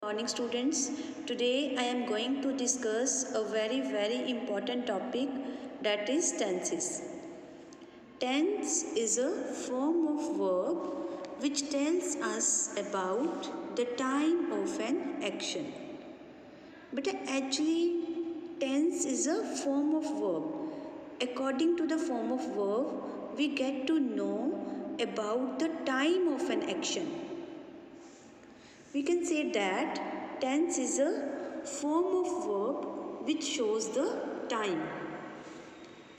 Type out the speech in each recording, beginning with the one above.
Morning students. Today I am going to discuss a very important topic, that is tenses. Tense is a form of verb which tells us about the time of an action. But actually tense is a form of verb. According to the form of verb, we get to know about the time of an action. We can say that tense is a form of verb which shows the time.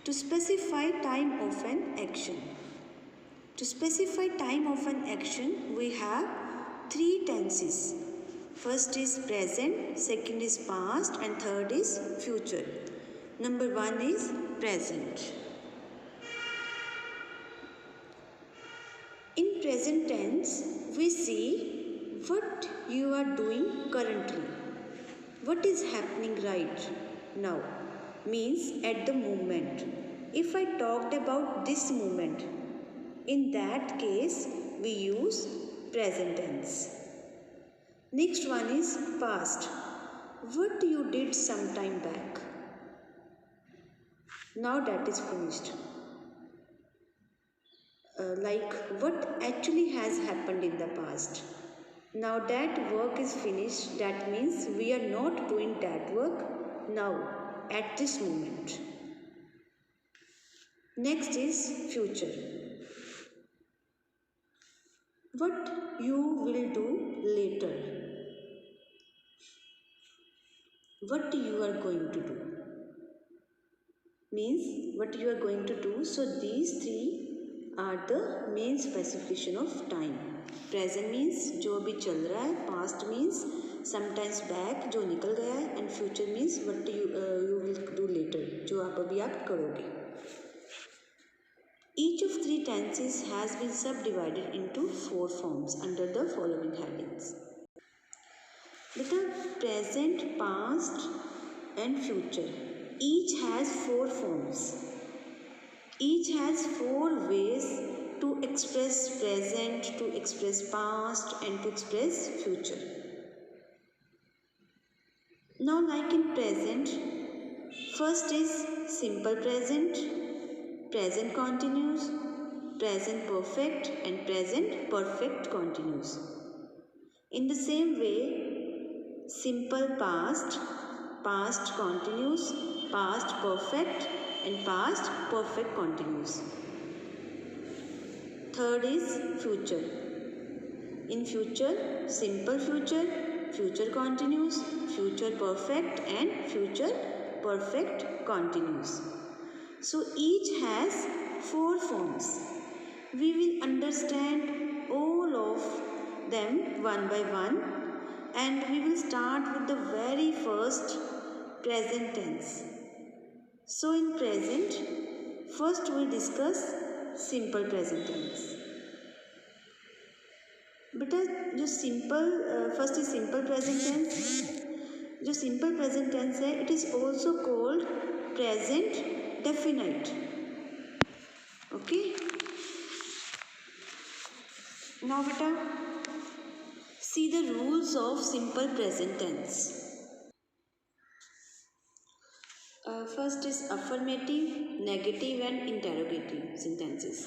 To specify time of an action. To specify time of an action, we have three tenses. First is present, second is past, and third is future. Number one is present. In present tense, we see what you are doing currently. What is happening right now means at the moment. If I talked about this moment, in that case we use present tense. Next one is past. What you did some time back. Now that is finished. Like what actually has happened in the past. Now that work is finished, that means we are not doing that work now at this moment. Next is future. What you will do later. What you are going to do means what you are going to do. So these three are the main specification of time. Present means जो अभी चल रहा है, past means sometimes back जो निकल गया है, and future means what you will do later जो आप अभी करोगे. Each of three tenses has been subdivided into four forms under the following headings. Beta, present, past, and future. Each has four forms. Each has four ways to express present, to express past, and to express future. Now, like in present, first is simple present, present continuous, present perfect, and present perfect continuous. In the same way, simple past, past continuous, past perfect, and past perfect continuous. Third is future. In future, simple future, future continuous, future perfect, and future perfect continuous. So each has four forms. We will understand all of them one by one, and we will start with the very first present tense. So in present, first we will discuss simple present tense. बेटा जो simple first is simple present tense. जो simple present tense है, it is also called present definite. Okay, now बेटा see the rules of simple present tense. First is affirmative, negative and interrogative sentences.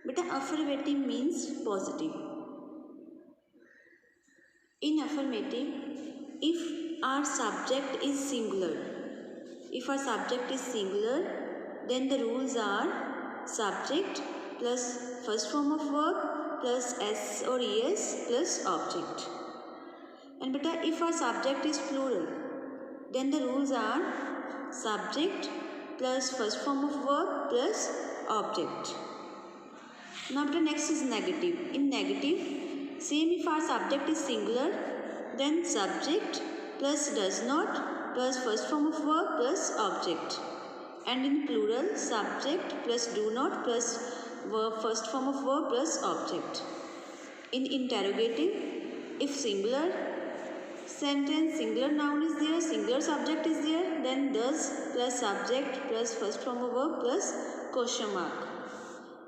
बेटा affirmative means positive. In affirmative, if our subject is singular, then the rules are subject plus first form of verb plus s or es plus object. And beta, if our subject is plural, then the rules are subject plus first form of verb plus object. Now beta, next is negative. In negative, same, if our subject is singular, then subject plus does not plus first form of verb plus object. And in plural, subject plus do not plus verb first form of verb plus object. In interrogative, if singular sentence, singular noun is there, singular subject is there, then does plus subject plus first form of verb plus question mark.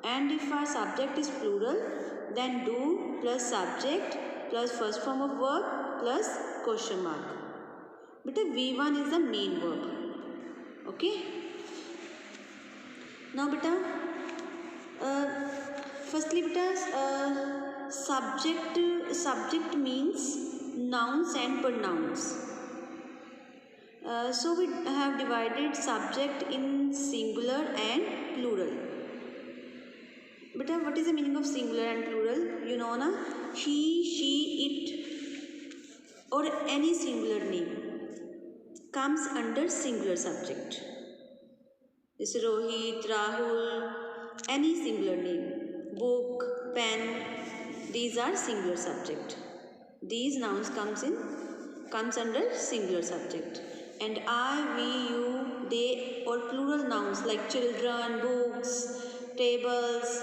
And if our subject is plural, then do plus subject plus first form of verb plus question mark. Beta V1 is the main verb. Okay. Now beta, firstly beta, subject means nouns and pronouns. So we have divided subject in singular and plural. Beta, what is the meaning of singular and plural? You know na, he, she, it or any singular name comes under singular subject. This Rohit, Rahul, any singular name, book, pen, these are singular subject. These nouns comes under singular subject. And I, we, you, they or plural nouns like children, books, tables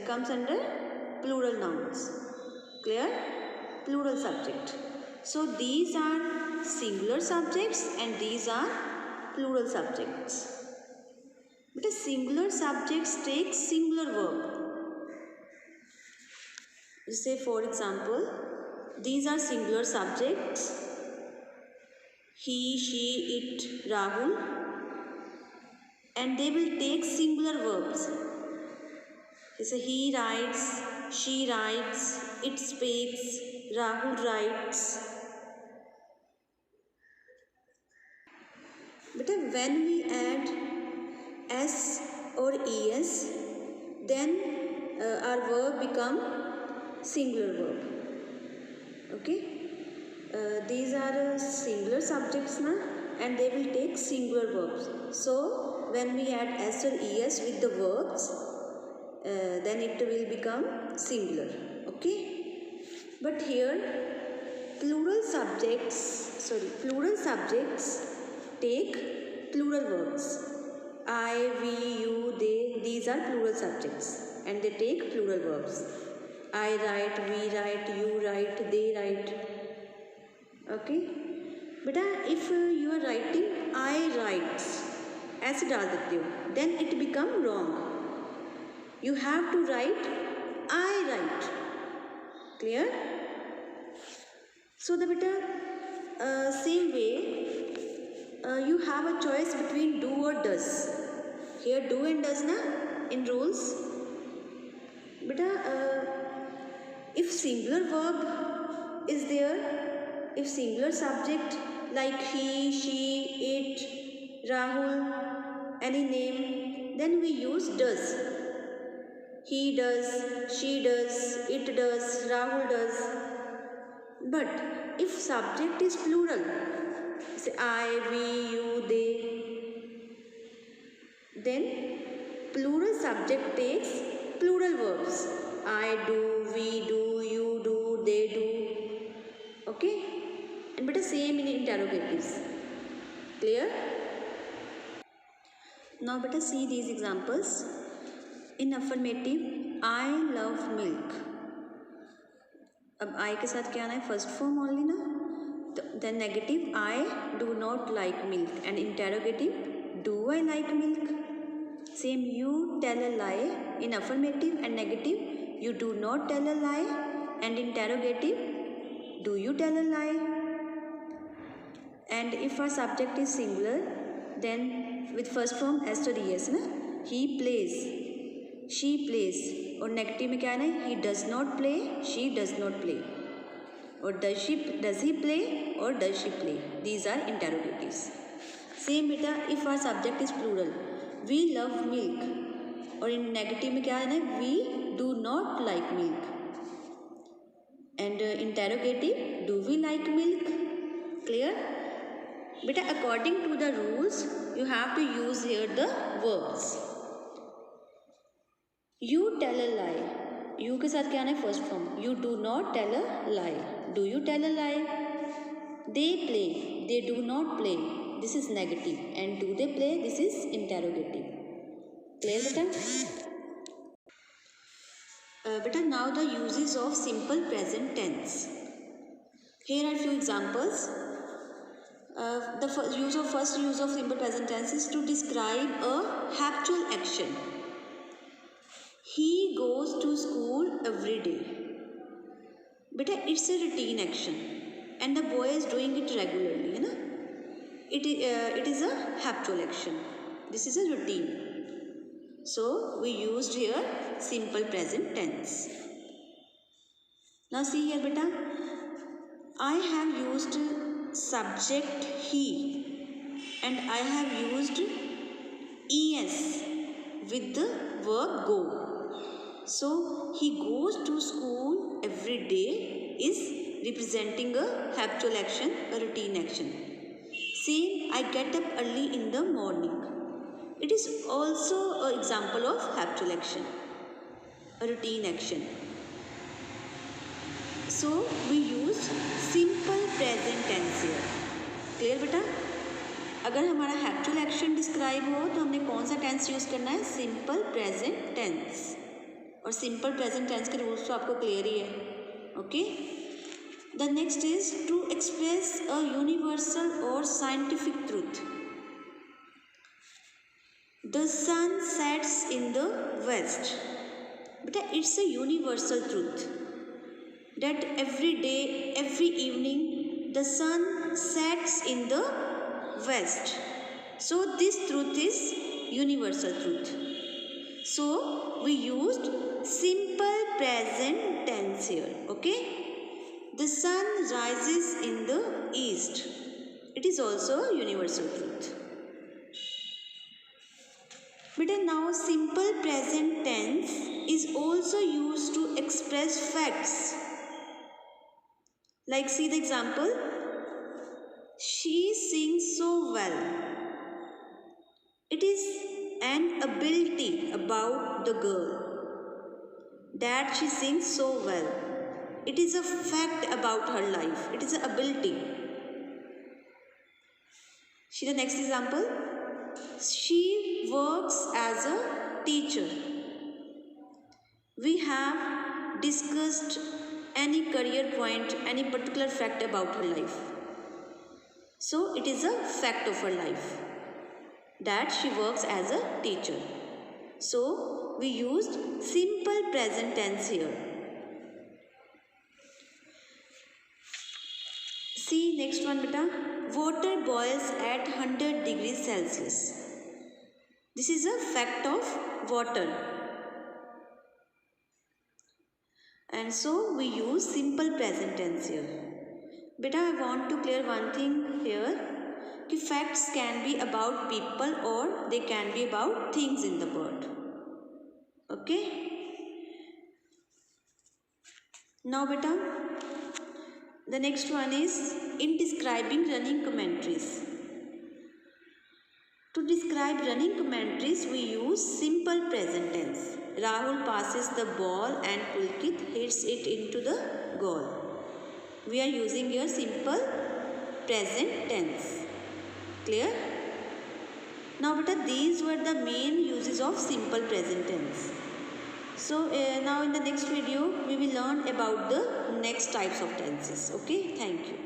comes under plural nouns. Clear? Plural subject. So these are singular subjects and these are plural subjects. But a singular subjects take singular verb. Say for example, these are singular subjects. He, she, it, Rahul, and they will take singular verbs. So he writes, she writes, it speaks, Rahul writes. But when we add s or es, then our verb become singular verb. Okay. These are singular subjects na, and they will take singular verbs. So when we add s or es with the verbs, then it will become singular. Okay. But here plural subjects take plural verbs. I, we, you, they, these are plural subjects and they take plural verbs. I write, we write, you write, they write. Okay. But if you are writing I writes, ऐसे डाल देते हो, then it become wrong. You have to write I write. Clear? So the beta, same way, you have a choice between do or does. Here do and does na in rules. Beta, if singular verb is there, if singular subject like he, she, it, Rahul, any name, then we use does. He does, she does, it does, Rahul does. But if subject is plural, say I, we, you, they, then plural subject takes plural verbs. I do, we do, you do, they do. Okay? And but the same in interrogatives. Clear? Now better see these examples. In affirmative, I love milk. अब I के साथ क्या आना है? First form only ना. Then negative, I do not like milk. And interrogative, do I like milk? Same, you tell a lie. In affirmative and negative, you do not tell a lie. And interrogative, do you tell a lie? And if our subject is singular, then with first form s or es ना, he plays, she plays. और negative में क्या है ना, he does not play, she does not play. और does he play or does she play? These are interrogatives. Same beta, if our subject is plural, we love milk. और in negative में क्या है ना, we do not like milk. And interrogative, do we like milk? Clear? Beta, according to the rules, you have to use here the verbs. You tell a lie. You के साथ क्या आना है? First form. You do not tell a lie. Do you tell a lie? They play. They do not play. This is negative. And do they play? This is interrogative. Clear beta? Beta, now the uses of simple present tense. Here are few examples. The first use of simple present tense is to describe a habitual action. He goes to school every day. बेटा it's a routine action and the boy is doing it regularly, है ना. It is a habitual action. This is a routine. So we used here simple present tense. Now see here बेटा, I have used subject he and I have used es with the verb go. So he goes to school every day is representing a habitual action, a routine action. Same, I get up early in the morning. It is also an example of habitual action, a routine action. So we use simple present tense here. Clear बेटा? अगर हमारा habitual action describe हो तो हमने कौन सा tense use करना है? Simple present tense. और सिंपल प्रेजेंट टेंस के रूल्स तो आपको क्लियर ही है. Okay. The next is to express a universal or scientific truth. The sun sets in the west. बेटा it's a universal truth that every day, every evening, the sun sets in the west. So this truth is universal truth. So we used simple present tense here. Okay. The sun rises in the east. It is also a universal truth. But now simple present tense is also used to express facts. Like see the example, she sings so well. It is an ability about the girl that she sings so well. It is a fact about her life. It is an ability. See the next example, she works as a teacher. We have discussed any career point, any particular fact about her life. So it is a fact of her life that she works as a teacher. So we used simple present tense here. See next one beta, water boils at 100 degrees Celsius. This is a fact of water. And so we use simple present tense here. Beta, I want to clear one thing here. कि facts can be about people or they can be about things in the world. Okay. Now beta, the next one is in describing running commentaries. To describe running commentaries, we use simple present tense. Rahul passes the ball and Pulkit hits it into the goal. We are using here simple present tense. Clear? Now beta, these were the main uses of simple present tense. So now in the next video we will learn about the next types of tenses. Okay, thank you.